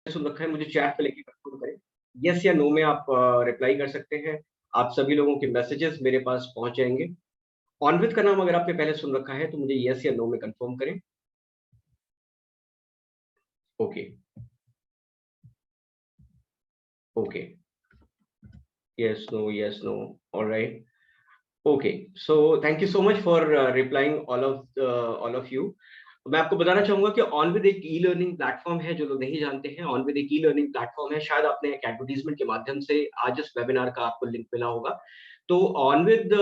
सुन रखा है मुझे चैट पे लेके कंफर्म करें। यस या नो में आप रिप्लाई कर सकते हैं। आप सभी लोगों के मैसेजेस मेरे पास पहुंच जाएंगे। ऑनविद का नाम अगर आपने पहले सुन रखा है तो मुझे यस या नो में कंफर्म करें। Okay okay, yes no, all right, okay, so thank you so much for replying all of you। मैं आपको बताना चाहूंगा कि ऑनविद एक ई लर्निंग प्लेटफॉर्म है। जो लोग नहीं जानते हैं, ऑनविद एक ई लर्निंग प्लेटफॉर्म है। शायद आपने एक एडवर्टीजमेंट के माध्यम से आज इस वेबिनार का आपको लिंक मिला होगा। तो ऑनविद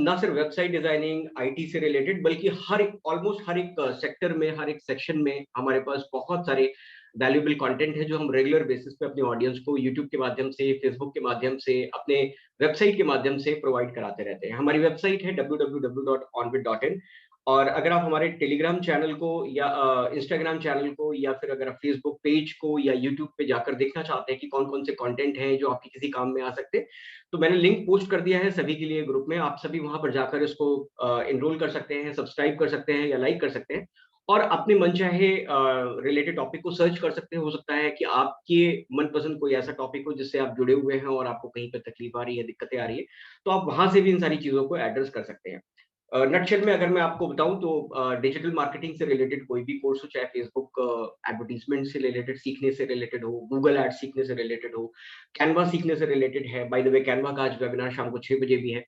ना सिर्फ वेबसाइट डिजाइनिंग आईटी से रिलेटेड, बल्कि हर एक ऑलमोस्ट हर एक सेक्टर में, हर एक सेक्शन में हमारे पास बहुत सारे वैल्यूएबल कंटेंट है जो हम रेगुलर बेसिस पे अपने ऑडियंस को यूट्यूब के माध्यम से, फेसबुक के माध्यम से, अपने वेबसाइट के माध्यम से प्रोवाइड कराते रहते हैं। हमारी वेबसाइट है www.onvid.in। और अगर आप हमारे टेलीग्राम चैनल को या इंस्टाग्राम चैनल को या फिर अगर आप फेसबुक पेज को या यूट्यूब पे जाकर देखना चाहते हैं कि कौन कौन से कंटेंट हैं जो आपके किसी काम में आ सकते हैं, तो मैंने लिंक पोस्ट कर दिया है सभी के लिए ग्रुप में। आप सभी वहां पर जाकर इसको एनरोल कर सकते हैं, सब्सक्राइब कर सकते हैं या लाइक कर सकते हैं और अपने मनचाहे रिलेटेड टॉपिक को सर्च कर सकते हैं। हो सकता है कि आपके मनपसंद कोई ऐसा टॉपिक हो जिससे आप जुड़े हुए हैं और आपको कहीं पे तकलीफ आ रही है, दिक्कतें आ रही है, तो आप वहां से भी इन सारी चीजों को एड्रेस कर सकते हैं। नटशेल में अगर मैं आपको बताऊं तो डिजिटल मार्केटिंग से रिलेटेड कोई भी कोर्स हो, चाहे फेसबुक एडवर्टीजमेंट से रिलेटेड सीखने से रिलेटेड हो, गूगल एड सीखने से रिलेटेड हो, कैनवा सीखने से रिलेटेड है। बाय द वे कैनवा का आज वेबिनार शाम को 6 बजे भी है।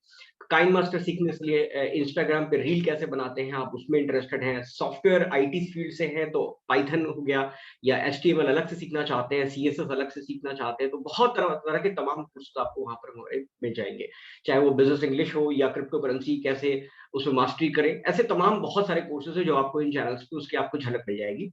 काइन मास्टर सीखने के लिए इंस्टाग्राम पे रील कैसे बनाते हैं, आप उसमें इंटरेस्टेड हैं। सॉफ्टवेयर आईटी फील्ड से हैं तो पाइथन हो गया, या एचटीएमएल अलग से सीखना चाहते हैं, सीएसएस अलग से सीखना चाहते हैं, तो बहुत तरह तरह के तमाम कोर्स आपको वहां पर मिल जाएंगे। चाहे वो बिजनेस इंग्लिश हो या क्रिप्टो करेंसी कैसे उसमें मास्टरी करें, ऐसे तमाम बहुत सारे कोर्सेज है जो आपको इन चैनल्स पे उसकी आपको झलक मिल जाएगी।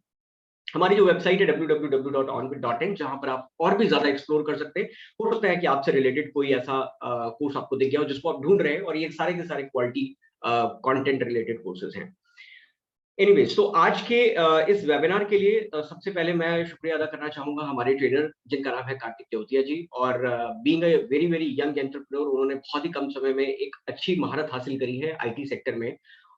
हमारी जो वेबसाइट है www.onvid.in, जहां पर आप और भी ज्यादा एक्सप्लोर कर सकते हैं। हो सकता है कि आपसे रिलेटेड कोई ऐसा कोर्स आपको दिख गया हो जिसको आप ढूंढ रहे हैं, और ये सारे के सारे क्वालिटी कंटेंट रिलेटेड कोर्सेज हैं। एनीवेज, तो आज के इस वेबिनार के लिए सबसे पहले मैं शुक्रिया अदा करना चाहूंगा हमारे ट्रेनर, जिनका नाम है कार्तिक तेवतिया जी। और being a very very young entrepreneur, उन्होंने बहुत ही कम समय में एक अच्छी महारत हासिल करी है आईटी सेक्टर में।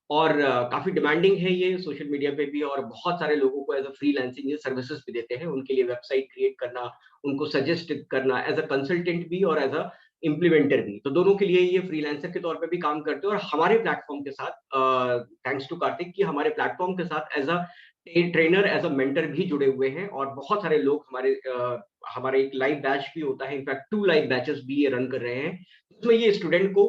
और काफी डिमांडिंग है ये सोशल मीडिया पे भी, और बहुत सारे लोगों को एज अ फ्रीलांसिंग ये सर्विसेज भी देते हैं। उनके लिए वेबसाइट क्रिएट करना, उनको सजेस्ट करना एज अ कंसल्टेंट भी और एज अ इम्प्लीमेंटर भी, तो दोनों के लिए ये फ्रीलांसर के तौर पे भी काम करते हैं। और हमारे प्लेटफॉर्म के साथ थैंक्स टू कार्तिक कि हमारे प्लेटफॉर्म के साथ as a trainer, as a mentor भी जुड़े हुए हैं। और बहुत सारे लोग हमारे एक लाइव बैच भी होता है, इनफैक्ट 2 लाइव बैचेस भी ये रन कर रहे हैं, जिसमें ये स्टूडेंट को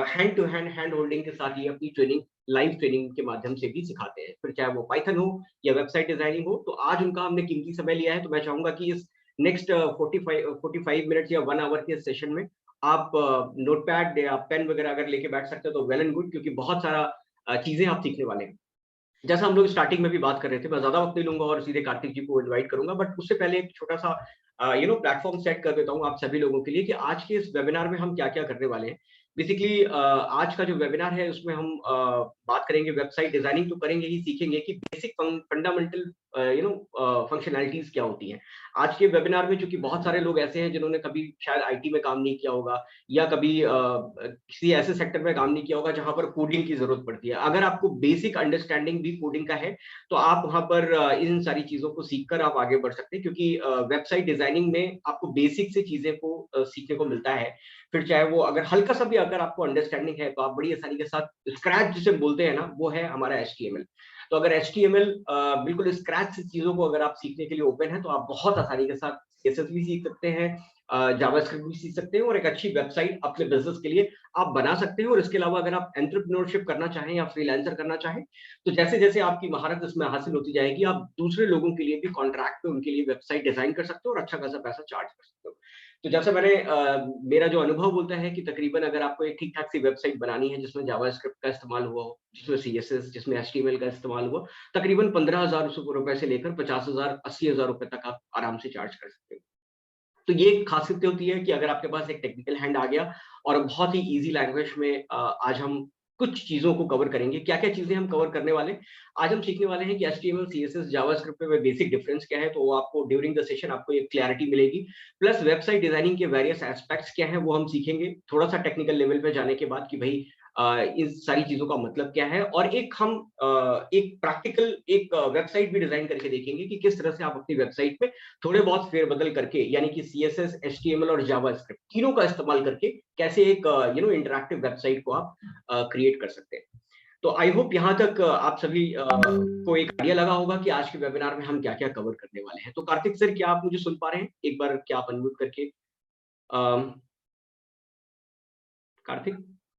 हैंड टू हैंड होल्डिंग के साथ ये अपनी ट्रेनिंग, लाइव ट्रेनिंग के माध्यम से भी सिखाते हैं। फिर चाहे वो पाइथन हो या वेबसाइट डिजाइनिंग हो। तो आज उनका हमने कीमती समय लिया है, तो मैं चाहूंगा कि इस नेक्स्ट 45 मिनट्स या 1 आवर के सेशन में आप नोटपैड या पेन वगैरह अगर लेके बैठ सकते हो तो वेल एंड गुड, क्योंकि बहुत सारा चीजें आप सीखने वाले हैं। जैसा हम लोग स्टार्टिंग में भी बात कर रहे थे, मैं ज्यादा वक्त नहीं लूंगा और सीधे कार्तिक जी को इनवाइट करूंगा, बट उससे पहले एक छोटा सा प्लेटफॉर्म सेट कर देता हूँ आप सभी लोगों के लिए कि आज के इस वेबिनार में हम क्या क्या करने वाले हैं। बेसिकली आज का जो वेबिनार है उसमें हम बात करेंगे, वेबसाइट डिजाइनिंग तो करेंगे ही, सीखेंगे कि बेसिक फंडामेंटल फंक्शनैलिटीज क्या होती हैं। आज के वेबिनार में चूंकि बहुत सारे लोग ऐसे हैं जिन्होंने कभी शायद आईटी में काम नहीं किया होगा, या कभी किसी ऐसे सेक्टर में काम नहीं किया होगा जहां पर कोडिंग की जरूरत पड़ती है। अगर आपको बेसिक अंडरस्टैंडिंग भी कोडिंग का है तो आप वहां पर इन सारी चीजों को सीखकर आप आगे बढ़ सकते हैं, क्योंकि वेबसाइट डिजाइनिंग में आपको बेसिक से चीजें को सीखने को मिलता है। फिर चाहे वो अगर हल्का सा भी अगर आपको अंडरस्टैंडिंग है तो आप बड़ी आसानी के साथ, स्क्रैच जिसे बोलते हैं ना, वो है हमारा HTML। तो अगर HTML बिल्कुल स्क्रैच से चीजों को अगर आप सीखने के लिए ओपन है तो आप बहुत आसानी के साथ CSS भी सीख सकते हैं, जावास्क्रिप्ट भी सीख सकते हैं, और एक अच्छी वेबसाइट अपने बिजनेस के लिए आप बना सकते हैं। और इसके अलावा अगर आप एंटरप्रेन्योरशिप करना चाहें या फ्रीलांसर करना चाहें, तो जैसे जैसे आपकी महारत इसमें हासिल होती जाएगी, आप दूसरे लोगों के लिए भी कॉन्ट्रैक्ट पे उनके लिए वेबसाइट डिजाइन कर सकते हो और अच्छा खासा पैसा चार्ज कर सकते हो। तो जैसे मेरा जो अनुभव बोलता है कि तकरीबन अगर आपको एक ठीक ठाक सी वेबसाइट बनानी है जिसमें जावास्क्रिप्ट का इस्तेमाल हुआ हो, जिसमें CSS, जिसमें HTML का इस्तेमाल हुआ, तकरीबन 15,000 रुपए से लेकर 50,000 80,000 रुपए तक आप आराम से चार्ज कर सकते हो। तो ये एक खासियत होती है कि अगर आपके पास एक टेक्निकल हैंड आ गया, और बहुत ही इजी लैंग्वेज में आज हम कुछ चीजों को कवर करेंगे। क्या क्या चीजें हम कवर करने वाले हैं? आज हम सीखने वाले हैं कि HTML, CSS, जावास्क्रिप्ट में बेसिक डिफरेंस क्या है, तो वो आपको ड्यूरिंग द सेशन आपको एक क्लैरिटी मिलेगी। प्लस वेबसाइट डिजाइनिंग के वेरियस एस्पेक्ट्स क्या है वो हम सीखेंगे थोड़ा सा टेक्निकल लेवल पे जाने के बाद, कि भाई इस सारी चीजों का मतलब क्या है, और एक हम एक प्रैक्टिकल एक वेबसाइट भी डिजाइन करके देखेंगे कि किस तरह से आप अपनी वेबसाइट पे थोड़े बहुत फेरबदल करके, यानी कि CSS, HTML और जावास्क्रिप्ट तीनों का इस्तेमाल करके कैसे एक इंटरैक्टिव वेबसाइट को आप क्रिएट कर सकते हैं। तो आई होप यहाँ तक आप सभी को एक आइडिया लगा होगा कि आज के वेबिनार में हम क्या क्या कवर करने वाले हैं। तो कार्तिक सर, क्या आप मुझे सुन पा रहे हैं? एक बार क्या आप अनम्यूट करके Kartik?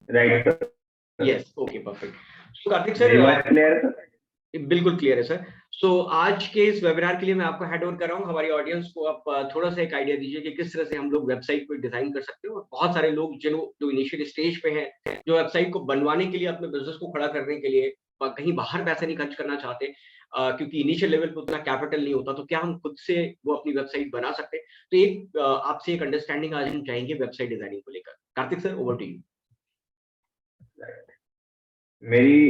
Right. Yes, okay, perfect. तो कार्तिक सर, मेरी बात क्लियर है सर? बिल्कुल क्लियर है सर। सो आज के इस वेबिनार के लिए मैं आपको हैंड ओवर कर रहा हूँ। हमारी ऑडियंस को आप थोड़ा सा एक आइडिया दीजिए कि किस तरह से हम लोग वेबसाइट को डिजाइन कर सकते हैं। और बहुत सारे लोग जो इनिशियल स्टेज पे हैं, जो वेबसाइट को बनवाने के लिए, अपने बिजनेस को खड़ा करने के लिए कहीं बाहर पैसे नहीं खर्च करना चाहते, क्योंकि इनिशियल लेवल पे उतना कैपिटल नहीं होता, तो क्या हम खुद से वो अपनी वेबसाइट बना सकते हैं? तो एक आपसे एक अंडरस्टैंडिंग आज हम चाहेंगे वेबसाइट डिजाइनिंग को लेकर। Kartik sir, over to you. मेरी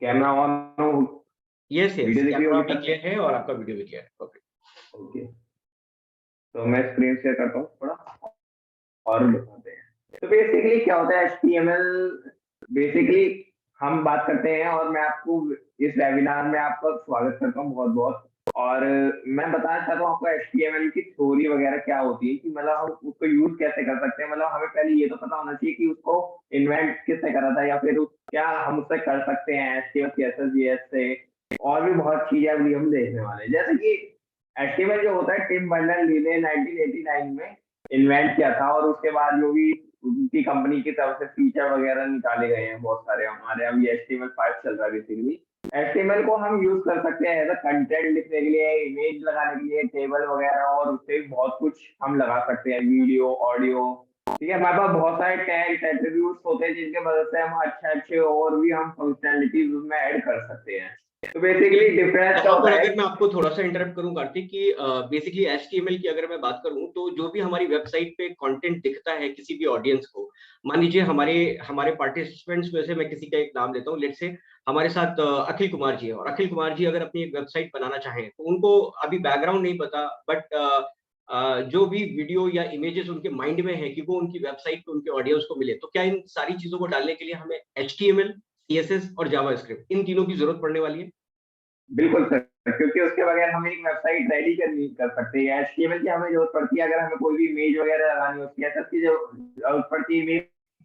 कैमरा ऑन हो? यस यस, वीडियो दिख रही कैमरा होगी भी सर? क्लियर है और आपका वीडियो भी क्लियर है। ओके ओके, तो मैं स्क्रीन शेयर करता हूँ थोड़ा और दिखाते हैं। तो बेसिकली क्या होता है HTML? बेसिकली हम बात करते हैं और मैं आपको इस वेबिनार में आपका स्वागत करता हूँ बहुत बहुत। और मैं बताना चाहता हूँ आपको HTML की थ्योरी वगैरह क्या होती है, कि मतलब हम उसको यूज कैसे कर सकते हैं। मतलब हमें पहले ये तो पता होना चाहिए कि उसको इन्वेंट किसने करा था, या फिर क्या हम उससे कर सकते हैं HTML CSS JS से। और भी बहुत चीजें अभी हम देखने वाले हैं, जैसे कि HTML जो होता है टिम बर्नर-ली ने 1989 में इन्वेंट किया था। और उसके बाद जो भी उनकी कंपनी की तरफ से फीचर वगैरह निकाले गए हैं बहुत सारे, हमारे अभी HTML5 चल रहा है। बेसिकली HTML को हम यूज कर सकते हैं एज अ कंटेंट लिखने के लिए, इमेज लगाने के लिए, टेबल वगैरह, और उससे बहुत कुछ हम लगा सकते हैं, वीडियो, ऑडियो। ठीक है, हमारे पास बहुत सारे टैग्स, एट्रीब्यूट्स होते हैं जिनके मदद से हम अच्छे अच्छे और भी हम फंक्शनैलिटीज उसमें ऐड कर सकते हैं। तो बेसिकली डिफरेंस क्या यहाँ पर होता है? अगर मैं आपको थोड़ा सा इंटरप्ट करूं कार्तिक, कि बेसिकली HTML की अगर मैं बात करूं, तो जो भी हमारी वेबसाइट पे कंटेंट दिखता है किसी भी ऑडियंस को, मान लीजिए हमारे हमारे पार्टिसिपेंट्स में से मैं किसी का एक नाम लेता हूं, लेट्स से हमारे साथ अखिल कुमार जी है, और अखिल कुमार जी अगर अपनी एक वेबसाइट बनाना चाहें, तो उनको अभी बैकग्राउंड नहीं पता, बट जो भी वीडियो या इमेजेस उनके माइंड में है कि वो उनकी वेबसाइट पे उनके ऑडियंस को मिले, तो क्या इन सारी चीजों को डालने के लिए हमें HTML, CSS और जावास्क्रिप्ट इन तीनों की जरूरत पड़ने वाली है? बिल्कुल सर, क्योंकि उसके बगैर हम एक वेबसाइट रेडी कर सकते हैं। HTML की हमें जरूरत पड़ती है अगर हमें कोई भी इमेज वगैरह लगानी होती है, सबकी जो जरूरत पड़ती है। इमेज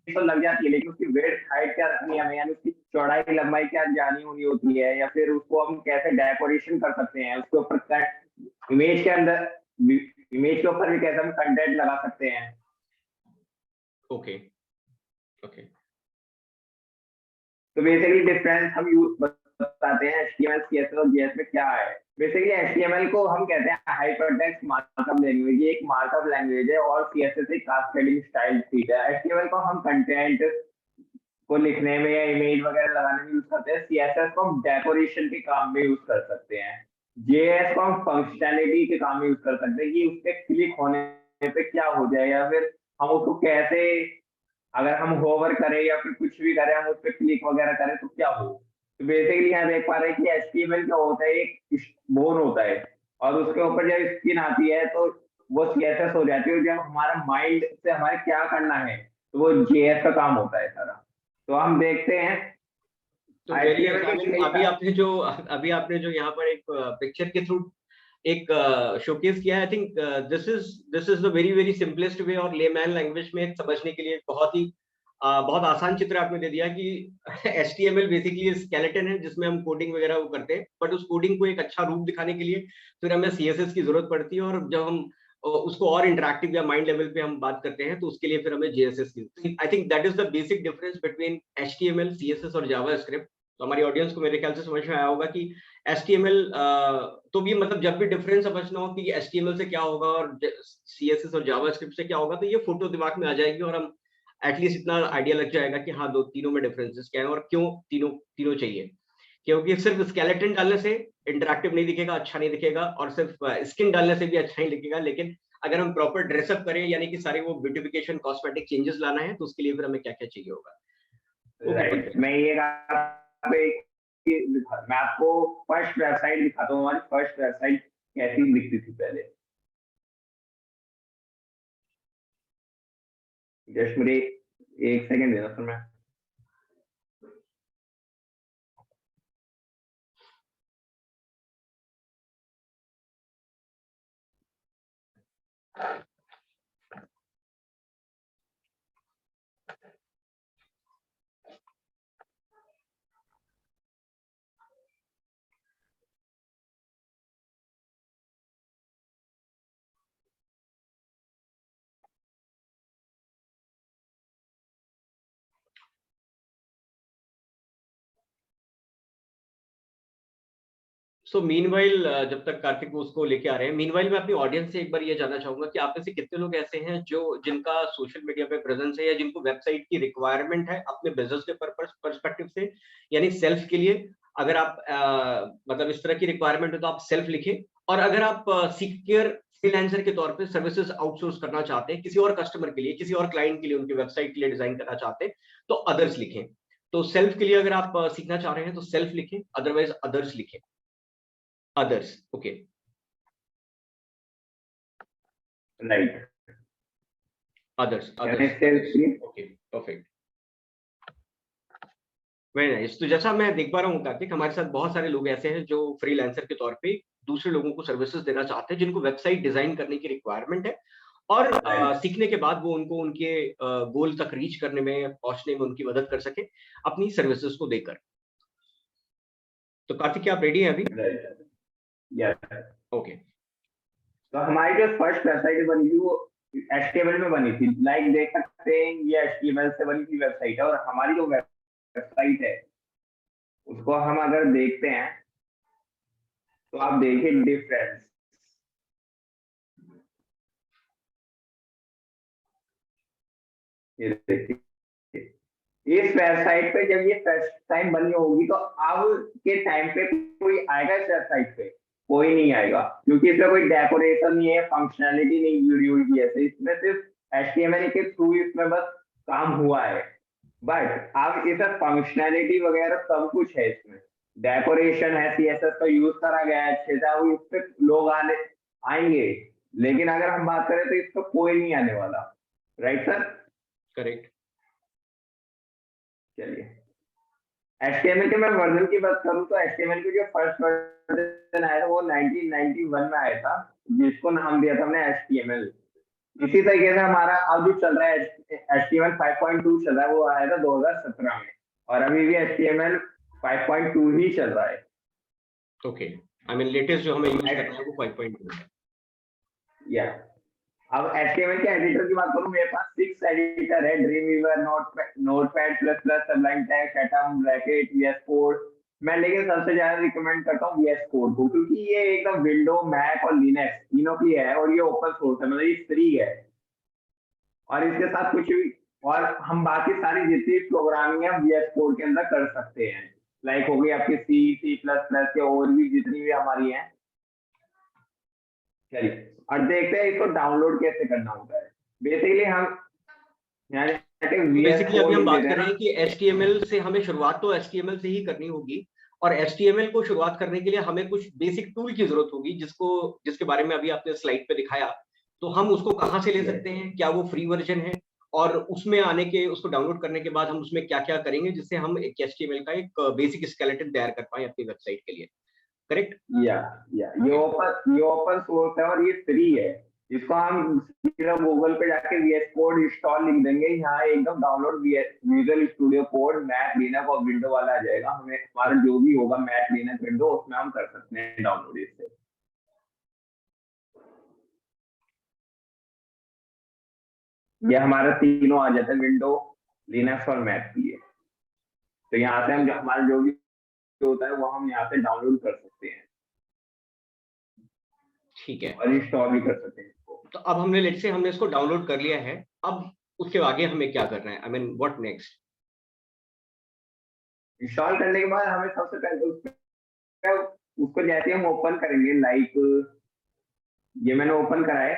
तो लग जाती है, लेकिन उसकी विड्थ हाइट क्या रखनी है हमें, यानी उसकी चौड़ाई लंबाई क्या जानी होनी होती है, या फिर उसको हम कैसे डेकोरेशन कर सकते हैं उसके ऊपर, इमेज के अंदर, इमेज के ऊपर भी कैसे हम कंटेंट लगा सकते हैं। Okay okay. तो बेसिकली डिफरेंस हम यूज बताते हैं HTML CSS और JS में क्या है। बेसिकली HTML को हम कहते हैं हाइपरटेक्स्ट मार्कअप लैंग्वेज, ये एक मार्कअप लैंग्वेज है, और CSS एक कास्केडिंग स्टाइल शीट है। HTML को हम कंटेंट को लिखने में या इमेज वगैरह लगाने में यूज करते हैं। CSS को हम डेकोरेशन के काम में यूज कर सकते हैं। JS को हम फंक्शनैलिटी के काम में यूज कर सकते हैं, कि उसके क्लिक होने पे क्या हो जाए, या फिर हम उसको कैसे, अगर हम होवर करें या फिर कुछ भी करें, हम उस पर क्लिक वगैरह करें तो क्या हो। तो बेसिकली यहाँ देख पा रहे हैं कि HTML क्या होता है, एक बोन होता है, और उसके ऊपर जब स्किन आती है तो वो CSS हो जाती है। और जब हमारा माइंड से हमारे क्या करना है, तो वो JS का काम होता है सारा। तो हम देखते हैं तो वेरी नाइस। HTML आई के मीन कई अभी आपने जो यहाँ पर एक पिक्चर के थ्रू एक शोकेस किया है, I think this is the very very simplest way, और लेमैन लैंग्वेज में समझने के लिए बहुत ही बहुत आसान चित्र आपने दे दिया कि HTML बेसिकली स्केलेटन है जिसमें हम कोडिंग वगैरह वो करते हैं, बट उस कोडिंग को एक अच्छा रूप दिखाने के लिए फिर हमें CSS की जरूरत पड़ती है, और जब हम उसको और इंटरेक्टिव या माइंड लेवल पे हम बात करते हैं, तो उसके लिए फिर हमें JSS की। I think that is the basic difference between HTML, CSS और जावास्क्रिप्ट। तो हमारी ऑडियंस को मेरे ख्याल से समझ में आया होगा कि HTML, तो भी मतलब जब भी डिफरेंस समझना हो कि HTML से क्या होगा और CSS और जावास्क्रिप्ट से क्या होगा, तो ये फोटो दिमाग में आ जाएगी, और हम एटलीस्ट इतना आइडिया लग जाएगा कि हाँ, दो तीनों में डिफरेंसेस क्या है और क्यों तीनों तीनों चाहिए। क्योंकि सिर्फ स्केलेटन डालने से इंटरेक्टिव नहीं दिखेगा, अच्छा नहीं दिखेगा, और सिर्फ स्किन डालने से भी अच्छा नहीं दिखेगा, लेकिन अगर हम प्रॉपर ड्रेसअप करें, यानी कि सारे वो ब्यूटिफिकेशन कॉस्मेटिक चेंजेस लाना है, तो उसके लिए फिर हमें क्या क्या चाहिए होगा। Okay right, perfect. मैं आपको फर्स्ट वेबसाइट दिखाता हूँ। हमारी फर्स्ट वेबसाइट कैसी दिखती थी पहले, जस्ट मुझे एक सेकंड देना सर मैं। सो मीनवाइल जब तक कार्तिक उसको लेके आ रहे हैं, मीनवाइल मैं अपनी ऑडियंस से एक बार ये जानना चाहूंगा कि आप में से कितने लोग ऐसे हैं जो जिनका सोशल मीडिया पे प्रेजेंस है या जिनको वेबसाइट की रिक्वायरमेंट है अपने बिजनेस के पर्सपेक्टिव से, यानी सेल्फ के लिए। अगर आप मतलब इस तरह की रिक्वायरमेंट है तो आप सेल्फ लिखें, और अगर आप सिक्योर फ्रीलांसर के तौर पे सर्विसेज आउटसोर्स करना चाहते हैं किसी और कस्टमर के लिए, किसी और क्लाइंट के लिए, उनकी वेबसाइट के लिए डिजाइन करना चाहते हैं, तो अदर्स लिखें। तो सेल्फ के लिए अगर आप सीखना चाह रहे हैं तो सेल्फ लिखें, अदरवाइज अदर्स लिखें। others, okay, right, others, okay, perfect, very nice. तो जैसा मैं देख पा रहा हूँ कार्तिक, हमारे साथ बहुत सारे लोग ऐसे हैं जो फ्रीलांसर के तौर पे दूसरे लोगों को सर्विसेज देना चाहते हैं, जिनको वेबसाइट डिजाइन करने की रिक्वायरमेंट है, और सीखने के बाद वो उनको उनके गोल तक रीच करने में, पहुंचने में उनकी मदद कर सके अपनी सर्विसेज को देकर। तो कार्तिक, क्या आप रेडी हैं अभी? Right, yes. ओके, तो हमारी जो फर्स्ट वेबसाइट बनी थी वो HTML में बनी थी, लाइक देख सकते हैं ये HTML से बनी थी वेबसाइट है, और हमारी जो वेबसाइट है उसको हम अगर देखते हैं तो आप देखिए डिफरेंस, ये देखिए इस वेबसाइट पे जब ये फर्स्ट टाइम बनी होगी तो अब के टाइम पे कोई आएगा इस वेबसाइट पे? कोई नहीं आएगा, क्योंकि इसमें कोई डेकोरेशन नहीं है, फंक्शनैलिटी नहीं जुड़ी हुई है, इसमें सिर्फ HTML के थ्रू इसमें बस काम हुआ है। बट अब इसे फंक्शनैलिटी वगैरह सब कुछ है, इसमें डेकोरेशन है, CSS का यूज करा गया है अच्छे से, अब इस पे लोग आएंगे। लेकिन अगर हम बात करें तो इस पे कोई नहीं आने वाला, राइट सर? करेक्ट। चलिए HTML के मैं वर्जन की बात करूं तो HTML के जो फर्स्ट वर्जन आया था वो 1991 में आया था, जिसको नाम दिया था हमने HTML। इसी तरीके से हमारा अब जो चल रहा है HTML 5.2 चल रहा है, वो आया था 2017 में, और अभी भी HTML 5.2 ही चल रहा है। ओके, आई मीन लेटेस्ट जो हमें यूज करना है वो 5.2 है। या अब HTML के एडिटर की बात करूं, मेरे पास 6 एडिटर है, dream weaver, notepad plus plus, सबलाइन text, atom, bracket, VS code. मैं लेकिन सबसे ज्यादा रिकमेंड करता हूँ VS कोड को, क्योंकि ये एकदम विंडो, मैक और लिनक्स तीनों की है, और ये ओपन सोर्स है, मतलब ये फ्री है, और इसके साथ कुछ भी, और हम बाकी सारी जितनी प्रोग्रामिंग है VS कोड के अंदर कर सकते हैं, लाइक हो गई आपकी C++ के, और भी जितनी भी हमारी है। चलिए और देखते हैं इसको डाउनलोड कैसे करना होता है। बेसिकली हम बेसिकली अभी हम बात कर रहे हैं कि HTML से हमें शुरुआत तो HTML से ही करनी होगी, और HTML को शुरुआत करने के लिए हमें कुछ बेसिक टूल की जरूरत होगी, जिसके बारे में अभी आपने स्लाइड पे दिखाया। तो हम उसको कहाँ से ले सकते हैं? क्या वो फ्री वर्जन है? और उसमें आने के, उसको डाउनलोड करने के बाद हम उसमें क्या क्या करेंगे जिससे हम एक HTML का एक बेसिक स्केलेटन तैयार कर पाए अपनी वेबसाइट के लिए? करेक्ट? या ये ओपन सोर्स है और ये फ्री है। इसको हम सीधा गूगल पे जाके VS कोड इंस्टॉल लिख देंगे, यहाँ एकदम download visual studio code, Mac, Linux और विंडो वाला आ जाएगा। हमें हमारा जो भी होगा मैक, लिनक्स, विंडो, उसमें हम कर सकते हैं डाउनलोड इससे। ये हमारा तीनों आ जाता है, विंडो, लिनक्स और मैक के लिए। तो यहाँ से हम हमारा जो भी होता है वो हम यहाँ से डाउनलोड कर सकते हैं, ठीक है, और इंस्टॉल भी कर सकते हैं। तो अब हमने लेट्स से हमने इसको डाउनलोड कर लिया है, अब उसके आगे हमें क्या करना है? I mean what next? Install करने के बाद हमें सबसे पहले उसको जैसे हम ओपन करेंगे, लाइक ये मैंने ओपन करा है।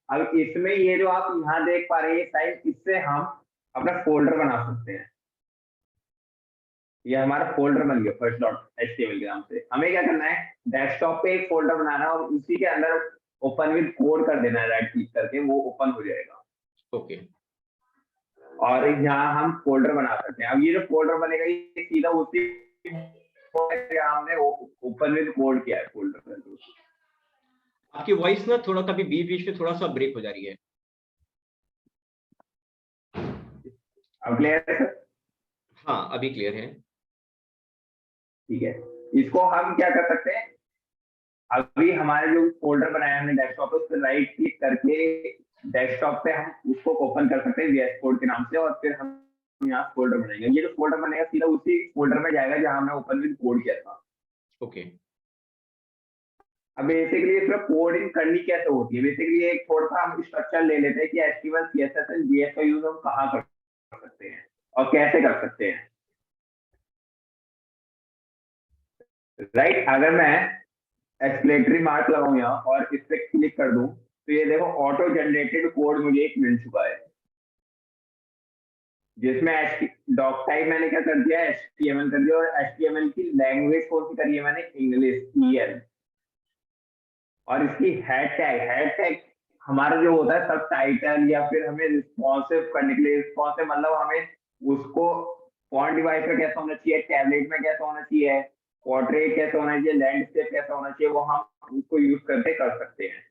अब इसमें ये जो आप यहाँ देख पा रहे हैं साइज, इससे हम अपना फोल्डर बना सकते हैं। ये हमारा फोल्डर बन गया first.html के नाम से। हमें क्या करना है, डेस्कटॉप पे एक फोल्डर बनाना है और उसी के अंदर ओपन विद कोड कर देना है, राइट क्लिक करके वो ओपन हो जाएगा। ओके, और यहाँ हम फोल्डर बना सकते हैं। अब ये जो फोल्डर बनेगा ये सीधा उसी हमने ओपन विद कोड किया है फोल्डर। आपकी वॉइस ना थोड़ा कभी बीच बीच में थोड़ा सा ब्रेक हो जा रही है। अब क्लियर है सर? हाँ, अभी क्लियर है। ठीक है, इसको हम क्या कर सकते हैं, अभी हमारे जो फोल्डर बनाया हमने डेस्कटॉप पे, उस पर राइट क्लिक करके डेस्कटॉप पे हम उसको ओपन कर सकते हैं वीएस कोड के नाम से, और फिर हम यहाँ फोल्डर बनाएंगे। ये जो फोल्डर बनेगा सीधा उसी फोल्डर में जाएगा जहाँ हमने ओपन विद कोड किया था। ओके। अब बेसिकली इसमें कोडिंग करनी कैसे होती है, बेसिकली एक थोड़ा सा हम स्ट्रक्चर ले लेते हैं कि एचटीएमएल सीएसएस एंड जेएस का यूज हम कहाँ कर सकते हैं और कैसे कर सकते हैं। राइट, अगर मैं एक्सप्लेनेटरी मार्क लगाऊं यहाँ और इस पे क्लिक कर दूं, तो ये देखो ऑटो जनरेटेड कोड मुझे एक मिल चुका है, जिसमें डॉक टाइप मैंने क्या कर दिया, एचटीएमएल कर दिया, और एचटीएमएल की लैंग्वेज कौन सी करी है मैंने, इंग्लिश ईएल। और इसकी हेड टैग हमारा जो होता है सब टाइटल, या फिर हमें रिस्पॉन्सिव करने के लिए, रिस्पॉन्सिव मतलब हमें उसको फॉन्ट डिवाइस में कैसा होना चाहिए, टैबलेट में कैसा होना चाहिए, पोर्ट्रेट कैसा होना चाहिए, लैंडस्केप कैसा होना चाहिए, वो हम उसको यूज करके कर सकते हैं।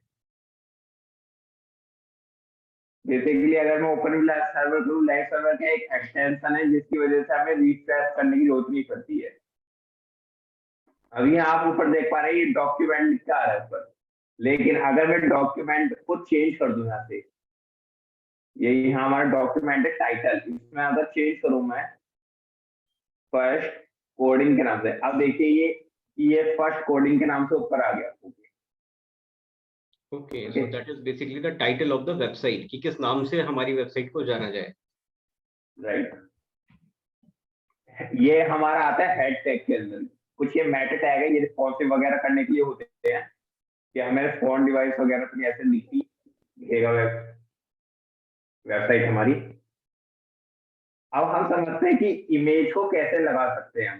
बेसिकली अगर मैं ओपन सर्वर करूँ, लाइव सर्वर का एक एक्सटेंशन है जिसकी वजह से हमें रिफ्रेश करने की जरूरत नहीं पड़ती है। अभी आप ऊपर देख पा रहे हैं ये डॉक्यूमेंट का आ रहा है पर, लेकिन अगर मैं डॉक्यूमेंट को चेंज कर दूं यहाँ से, ये यहाँ हमारा डॉक्यूमेंट है टाइटल, इसमें अगर चेंज करूं मैं फर्स्ट कोडिंग के नाम से, अब देखिए ये फर्स्ट कोडिंग के नाम से ऊपर आ गया। Okay, so that is basically the title of the website, कि किस नाम से हमारी वेबसाइट को जाना जाए। राइट, ये हमारा आता है हेड टैग के अंदर। कुछ ये मेटा टैग है, ये रिस्पॉन्सिव वगैरह करने के लिए होते हैं कि हमें फोन डिवाइस वगैरह पे ऐसे दिखेगा वेबसाइट हमारी। अब हम समझते हैं कि इमेज को कैसे लगा सकते हैं हम।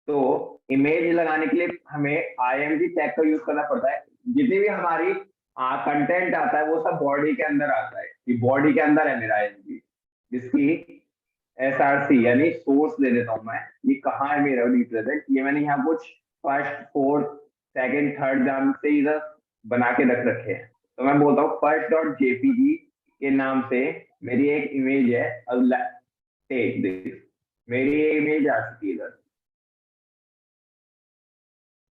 तो इमेज लगाने के लिए हमें आईएमजी टैग का यूज करना पड़ता है। जितनी भी हमारी कंटेंट आता है वो सब बॉडी के अंदर आता है, कि बॉडी के अंदर है मेरा आईएमजी, जिसकी एसआरसी यानी सोर्स दे देता हूं मैं, ये कहाँ है मेरा रिप्रेजेंट, ये मैंने यहाँ कुछ फर्स्ट फोर्थ सेकंड थर्ड नाम से इधर बना के रख रखे हैं। तो मैं बोलता हूँ फर्स्ट डॉट जेपीजी के नाम से मेरी एक इमेज है, अब टेक दिस, मेरी इमेज आ चुकी है इधर।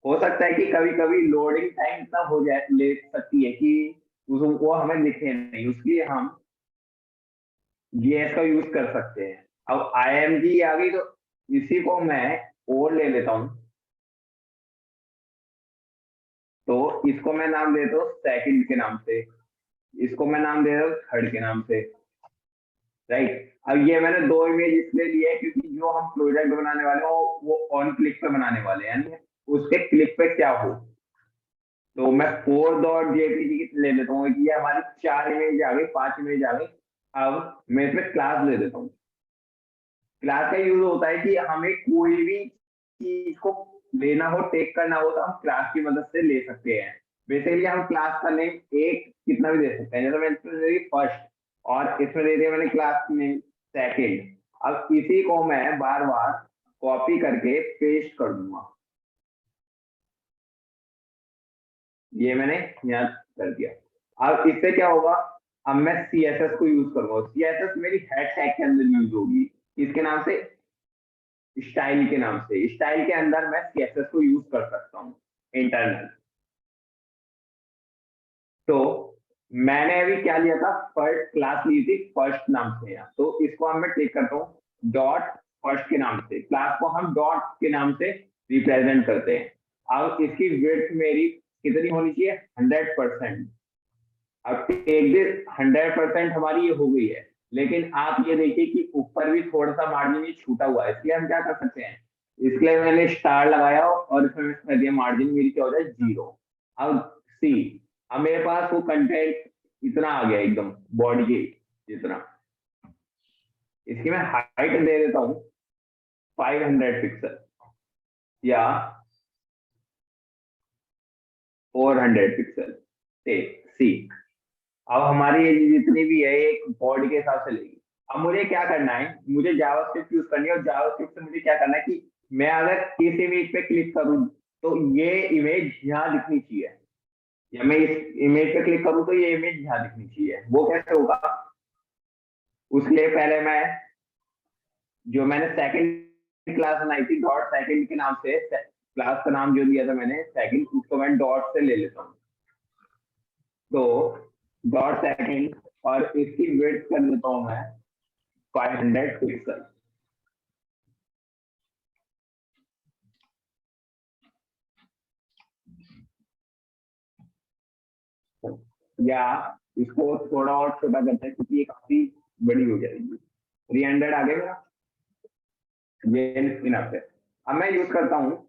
हो सकता है कि कभी कभी लोडिंग टाइम इतना हो जाए, ले सकती है कि वो हमें दिखे नहीं, उसलिए हम जीएस का यूज कर सकते हैं। अब आईएमजी आ गई तो इसी को मैं और ले लेता हूं, तो इसको मैं नाम देता हूँ सेकंड के नाम से, इसको मैं नाम दे रहा हूँ थर्ड के नाम से। राइट, अब ये मैंने दो इमेज इसलिए लिए क्योंकि जो हम प्रोजेक्ट बनाने वाले हो वो ऑन क्लिक पे बनाने वाले हैं, यानी उसके क्लिक पे क्या हो। तो मैं 4.jpg ले लेता हूँ कि ये हमारी 4 इमेज आ गई, 5 इमेज आ गई। अब मैं इसमें क्लास ले देता हूँ। क्लास का यूज होता है कि हमें कोई भी चीज को लेना हो, टेक करना हो, तो हम क्लास की मदद से ले सकते हैं। बेसिकली हम क्लास का नेम एक कितना भी दे सकते हैं, जैसे मैंने इसमें दे दी फर्स्ट और इसमें दे दिया मैंने क्लास नेम सेकंड। अब इसी को मैं बार बार कॉपी करके पेस्ट कर दूंगा, ये मैंने यहाँ कर दिया। अब इससे क्या होगा, अब मैं सीएसएस को यूज करूंगा, सीएसएस मेरी हेड टैग के अंदर यूज होगी, इसके नाम से स्टाइल के नाम से, स्टाइल के अंदर मैं सीएसएस को यूज कर सकता हूँ इंटरनल। तो मैंने अभी क्या लिया था, फर्स्ट क्लास ली थी फर्स्ट नाम से यहाँ, तो इसको हम मैं टेक करता हूँ डॉट फर्स्ट के नाम से, क्लास को हम डॉट के नाम से रिप्रेजेंट करते हैं। अब इसकी विड्थ मेरी कितनी होनी चाहिए, 100%। अब टेक दिस 100% हमारी ये हो गई है, लेकिन आप ये देखिए कि ऊपर भी थोड़ा सा मार्जिन ये छूटा हुआ है, इसलिए हम क्या कर सकते हैं, इसलिए मैंने स्टार लगाया और इसमें कर दिया मार्जिन मेरी क्या हो जाए 0। अब सी, अब मेरे पास वो कंटेंट इतना आ गया एकदम बॉडी के जितना, इसकी मैं हाइट दे देता हूँ 500 पिक्सल या 400 पिक्सल, टेक सी। अब हमारी ये जितनी भी है एक बॉडी के हिसाब से लेगी। अब मुझे क्या करना है, मुझे जावास्क्रिप्ट यूज करनी है, और जावास्क्रिप्ट से मुझे क्या करना है कि मैं अगर इस इमेज पे क्लिक करूं तो ये इमेज यहाँ दिखनी चाहिए, या मैं इस इमेज पे क्लिक करूं तो ये इमेज यहाँ दिखनी चाहिए। वो कैसे होगा? उसके लिए पहले मैं, जो मैंने सेकंड क्लास बनाई थी डॉट सेकंड के नाम से, क्लास का नाम जो दिया था मैंने सेकंड, उसको मैं डॉट से ले लेता हूँ। तो डॉट सेकंड, और इसकी विड्थ कर देता हूँ मैं 500 पिक्सल। या इसको थोड़ा और छोटा करते हैं क्योंकि ये काफी बड़ी हो जाएगी। 300 आ गया मेरा, ये इनफ है। अब मैं यूज करता हूँ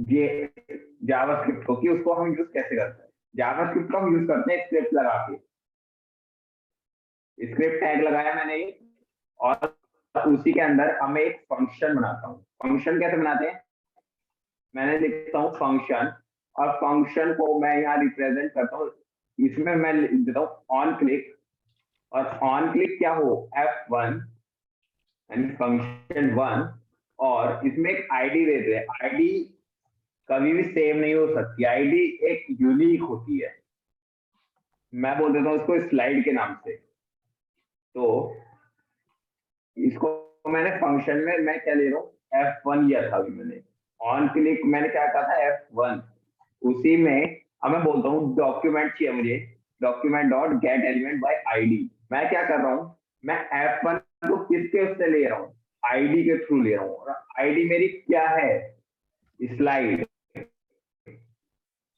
ये जावास्क्रिप्ट को, कि उसको हम यूज कैसे करते हैं। जावास्क्रिप्ट को हम यूज करते हैं स्क्रिप्ट लगा के, स्क्रिप्ट टैग लगाया मैंने ये, और उसी के अंदर अब मैं एक फंक्शन बनाता हूँ। फंक्शन कैसे बनाते हैं? मैंने लिखता हूँ फंक्शन, और फंक्शन को मैं यहाँ रिप्रेजेंट करता हूँ। इसमें मैं लिख देता हूँ ऑन क्लिक, और ऑन क्लिक क्या हो, F1 यानी फंक्शन 1, और इसमें एक आईडी देते हैं। आईडी कभी भी सेम नहीं हो सकती, आईडी एक यूनिक होती है। मैं बोल देता हूँ उसको स्लाइड के नाम से। तो इसको मैंने फंक्शन में मैं क्या ले रहा हूँ, F1 लिया था अभी मैंने। ऑन क्लिक मैंने क्या कहा था, F1। उसी में अब मैं बोलता हूँ डॉक्यूमेंट चाहिए मुझे, document dot gate element by ID. मैं क्या कर रहा हूँ, मैं F1 को किसके उससे ले रहा हूँ, आईडी के थ्रू ले रहा हूँ, और आईडी मेरी क्या है, स्लाइड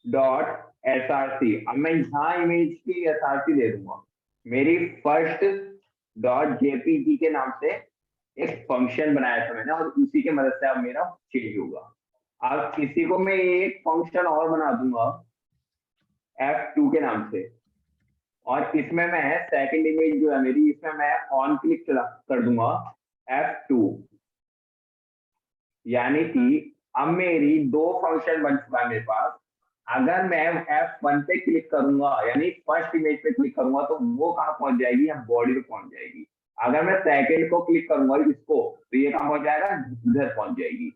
डॉट एसआरसी। अब मैं यहाँ इमेज की एसआरसी दे दूंगा। मेरी फर्स्ट डॉट जेपीजी के नाम से एक फंक्शन बनाया था मैंने, और उसी के मदद से अब मेरा चेंज होगा। अब किसी को मैं एक फंक्शन और बना दूंगा F2 के नाम से, और इसमें मैं सेकंड इमेज जो है मेरी, इसमें मैं ऑन क्लिक कर दूंगा F2, यानी कि अब मेरी दो फंक्शन बन चुका है मेरे पास। अगर मैं F1 पे क्लिक करूंगा, यानी फर्स्ट इमेज पे क्लिक करूंगा, तो वो कहाँ पहुंच जाएगी, यहाँ बॉडी पे पहुंच जाएगी। अगर मैं सेकंड को क्लिक करूंगा इसको, तो ये कहाँ पहुंच जाएगा, इधर पहुंच जाएगी।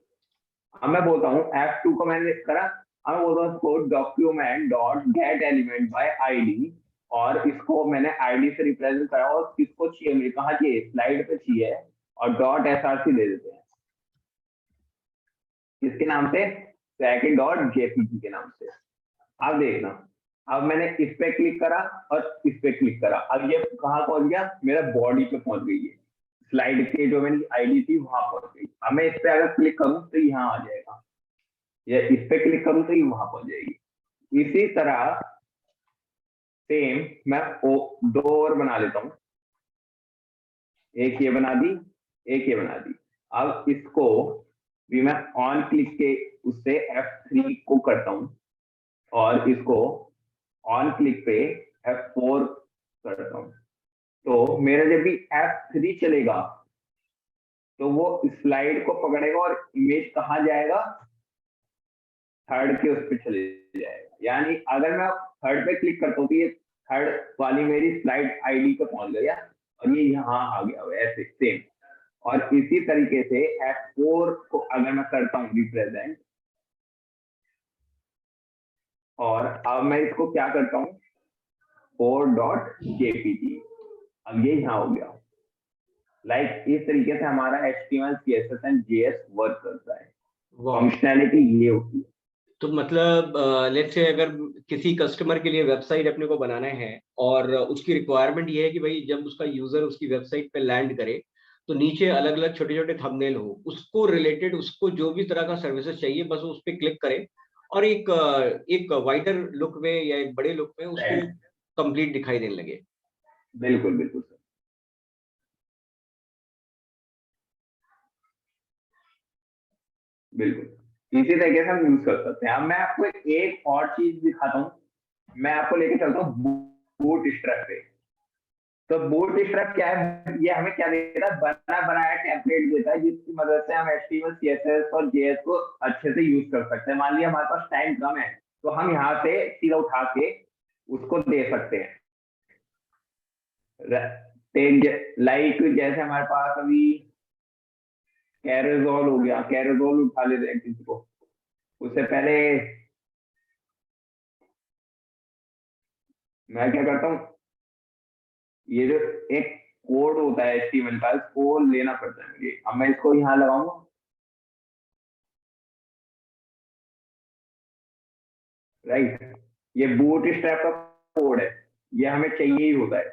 अब मैं बोलता हूँ F2 को मैंने करा, अब मैं बोलता हूँ इसको document dot gate element by ID, और इसको मैंने आईडी से रिप्रेजेंट करा, और किसको चाहिए मुझे, कहाँ चाहिए, स्लाइड पे चाहिए, और डॉट एसआरसी दे देते हैं किसके नाम से, सेकंड डॉट जेपीजी के नाम से। अब देखना, अब मैंने इस पे क्लिक करा और इस पे क्लिक करा, अब ये कहाँ पहुंच गया, मेरा बॉडी पे पहुंच गई है। स्लाइड के जो मेरी आईडी थी वहां पहुंच गई। अब मैं इस पे अगर क्लिक करूं तो यहाँ आ जाएगा, या इस पे क्लिक करूं तो ये वहां पहुंच जाएगी। इसी तरह सेम मैं दो और बना लेता हूँ, एक ये बना दी, एक ये बना दी। अब इसको भी मैं ऑन क्लिक के उससे F3 को करता हूँ, और इसको ऑन क्लिक पे F4 करता हूँ। तो मेरा जब भी F3 चलेगा तो वो स्लाइड को पकड़ेगा, और इमेज कहाँ जाएगा, थर्ड के उस पर चले जाएगा। यानी अगर मैं थर्ड पे क्लिक करता हूँ तो ये थर्ड वाली मेरी स्लाइड आईडी पे पहुंच गया, और ये यहाँ आ गया ऐसे सेम। और इसी तरीके से F4 को अगर मैं करता हूँ रिप्रेजेंट, और अब मैं इसको क्या करता हूँ, 4.jpg, अब ये यहाँ हो गया। लाइक इस तरीके से हमारा HTML CSS and JS work करता है। फंक्शनैलिटी ये होती है। तो मतलब लेट्स से अगर किसी कस्टमर के लिए वेबसाइट अपने को बनाना है, और उसकी रिक्वायरमेंट ये है कि भाई जब उसका यूजर उसकी वेबसाइट पे लैंड करे तो नीचे अलग अलग छोटे छोटे थंबनेल हो, उसको रिलेटेड उसको जो भी तरह का सर्विसेज चाहिए बस उस पर क्लिक करे, और एक वाइडर लुक में या एक बड़े लुक में उसको कंप्लीट दिखाई देने लगे। बिल्कुल बिल्कुल सर, बिल्कुल इसी तरीके से हम यूज कर सकते हैं। अब मैं आपको एक और चीज दिखाता हूँ, मैं आपको लेके चलता हूँ बूट स्ट्रैप पे। तो बूट स्ट्रैप क्या है, ये हमें क्या देता है, बना बनाया टेम्पलेट देता है, जिसकी मदद से हम HTML CSS और JS को अच्छे से यूज कर सकते हैं। मान लिया हमारे पास टाइम कम है, तो हम यहाँ से सीधा उठा के उसको दे सकते हैं। लाइक जैसे हमारे पास अभी कैरेजोल हो गया, कैरेजोल उठा लेते हैं किसी को, उससे पहले मैं क्या करता हूँ, ये जो एक कोड होता है HTML का, इसको लेना पड़ता है मुझे। अब मैं इसको यहाँ लगाऊंगा, राइट, ये बूट स्ट्रैप का कोड है, ये हमें चाहिए ही होता है।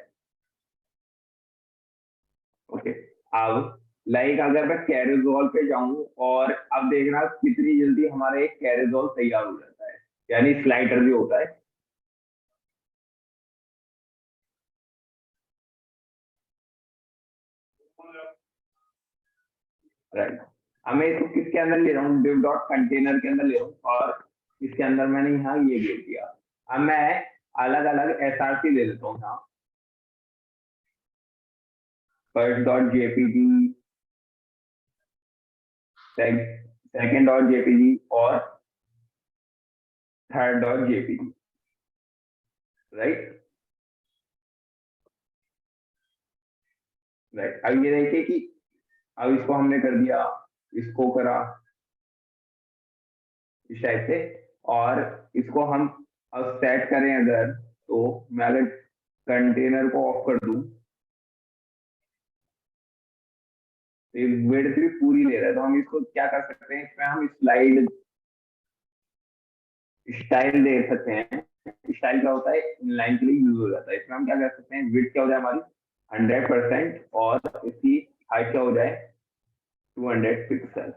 ओके, अब लाइक अगर मैं कैरेजोल पे जाऊं, और अब देखना कितनी जल्दी हमारा एक कैरेजोल तैयार हो जाता है, यानी स्लाइडर भी होता है। राइट, अब मैं इसको किसके अंदर ले रहा हूँ, div डॉट कंटेनर के अंदर ले रहा हूँ, और इसके अंदर मैंने यहाँ ये दे दिया। अब मैं अलग अलग SRC दे देता हूँ यहाँ, first dot JPG, second dot JPG, और third dot JPG, right. Right, अब ये देखिए कि अब इसको हमने कर दिया, इसको करा इस टाइप से, और इसको हम अब सेट करें अगर, तो मैं अगर कंटेनर को ऑफ कर दूं, तो ये विड्थ भी पूरी ले रहा है, तो हम इसको क्या कर सकते हैं, इसमें हम स्लाइड स्टाइल दे सकते हैं। स्टाइल क्या होता है, इनलाइन के लिए यूज हो जाता है। इसमें हम क्या कर सकते हैं, विड्थ क्या हो जाए हमारी 100%, और इसकी हाइट क्या हो जाए 200 पिक्सल।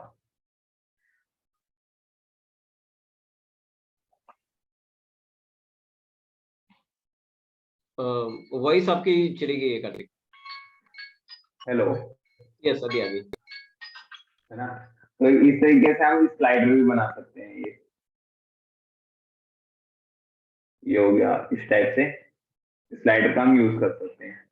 वॉइस आपकी चली गई है कार्तिक। हेलो, यस, अभी आ गई। है ना, तो इस तरीके से हम स्लाइडर भी बना सकते हैं। ये हो गया, इस टाइप से स्लाइडर का हम यूज कर सकते हैं।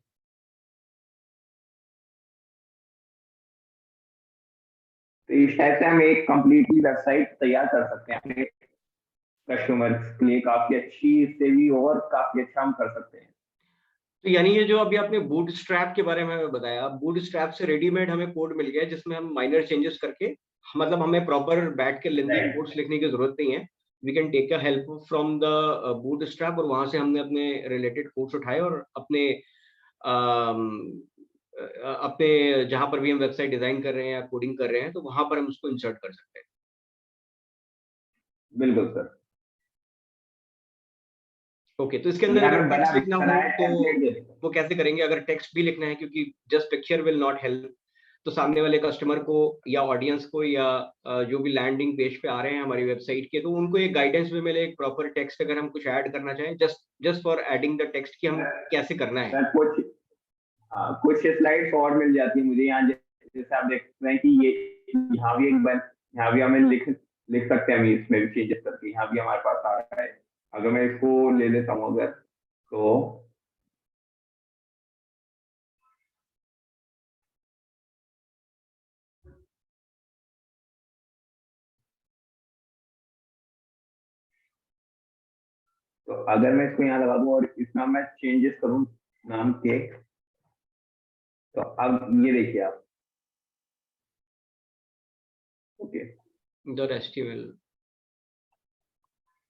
तो इस टाइप से हम एक कंप्लीटली वेबसाइट तैयार कर सकते हैं अपने कस्टमर्स के लिए, काफी अच्छी, इससे भी और काफी अच्छा हम कर सकते हैं। तो यानी ये जो अभी आपने बूट स्ट्रैप के बारे में बताया, बूट स्ट्रैप से रेडीमेड हमें कोड मिल गया है, जिसमें हम माइनर चेंजेस करके, मतलब हमें प्रॉपर बैठ के लेंदी राइट, कोड्स लिखने की जरूरत नहीं है। We can take a help from the bootstrap, और वहां से हमने अपने रिलेटेड कोड्स उठाए और अपने अपने जहां पर भी हम वेबसाइट डिजाइन कर रहे हैं या कोडिंग कर रहे हैं, तो वहां पर हम उसको इंसर्ट कर सकते हैं। बिल्कुल सर। ओके, तो इसके अंदर ये अगर हमें बना टेक्स्ट लिखना हो बनाया तो टेम्पलेट दे देते हैं। वो कैसे करेंगे? अगर टेक्स्ट भी लिखना है, क्योंकि just picture will not help, तो सामने वाले कस्टमर को या ऑडियंस को या जो भी लैंडिंग पेज पे आ रहे हैं हमारी वेबसाइट के, तो उनको एक गाइडेंस भी मिले, एक प्रॉपर टेक्स्ट अगर हम कुछ ऐड करना चाहें, just just for adding the text कि हम कैसे करना है। सर कुछ, हाँ, कुछ स्लाइड्स और मिल जाती है मुझे यहाँ, जैसे आप देख रहे हैं कि ये यहाँ भी एक बन, यहाँ भी हमें लिख लिख सकते हैं हम, इसमें भी चेंजेस करके यहाँ भी हमारे पास आ रहा है। अगर मैं इसको ले लेता हूँ अगर, तो अगर मैं इसको यहाँ लगा दूँ और इसमें मैं चेंजेस करूँ नाम के, तो अब ये देखिए आप, ओके, डॉट एचटीएमएल।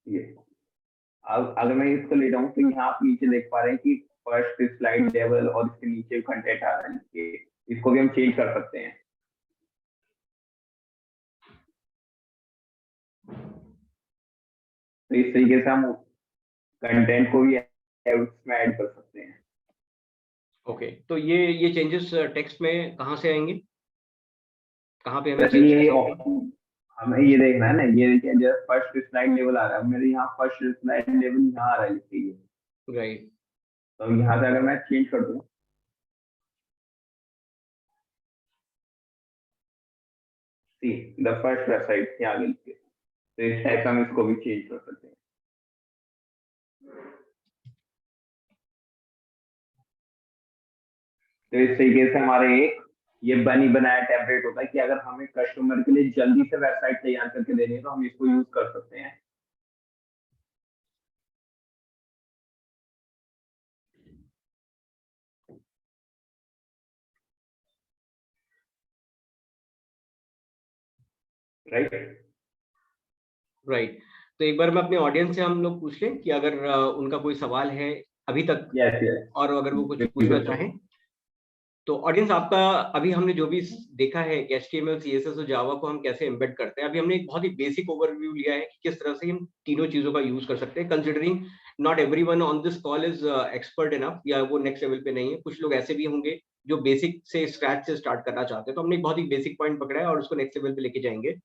ये अब अगर मैं इसको ले जाऊँ, तो यहाँ आप नीचे देख पा रहे हैं कि फर्स्ट स्लाइड लेवल और इसके नीचे कंटेंट आ रहा है, इसको भी हम चेंज कर सकते हैं। तो इस तरीके से हम कंटेंट को भी उसमें ऐड कर सकते हैं। ओके, तो ये चेंजेस टेक्स्ट में कहाँ से आएंगे, कहाँ पे हमें सर चेंज ये करना होगा? हमें ये देखना है ना, ये देखिए जब फर्स्ट स्लाइड लेवल आ रहा है मेरे यहाँ, फर्स्ट स्लाइड लेवल यहाँ आ रहा है लिखिए, राइट। तो यहाँ से अगर मैं चेंज कर दूँ, सी द फर्स्ट वेबसाइट यहाँ आगे लिखिए, तो इस टाइप से हम इसको भी चेंज कर सकते हैं। तो इस तरीके से हमारे एक ये बनी बनाया टेम्पलेट होता है कि अगर हमें कस्टमर के लिए जल्दी से वेबसाइट तैयार करके देनी है, तो हम इसको यूज कर सकते हैं। Right right. तो एक बार मैं अपने ऑडियंस से हम लोग पूछ लें कि अगर उनका कोई सवाल है अभी तक, यस यस और अगर वो कुछ पूछना बिल्कुल चाहें तो ऑडियंस आपका, अभी हमने जो भी देखा है कि HTML, CSS और जावा को हम कैसे एम्बेड करते हैं, अभी हमने एक बहुत ही बेसिक ओवरव्यू लिया है कि किस तरह से हम तीनों चीजों का यूज कर सकते हैं, considering not everyone on this call is expert enough, या वो नेक्स्ट लेवल पे नहीं है, कुछ लोग ऐसे भी होंगे जो बेसिक से स्क्रैच से स्टार्ट करना चाहते हैं, तो हमने एक बहुत ही बेसिक पॉइंट पकड़ा है और उसको नेक्स्ट लेवल पे लेके जाएंगे।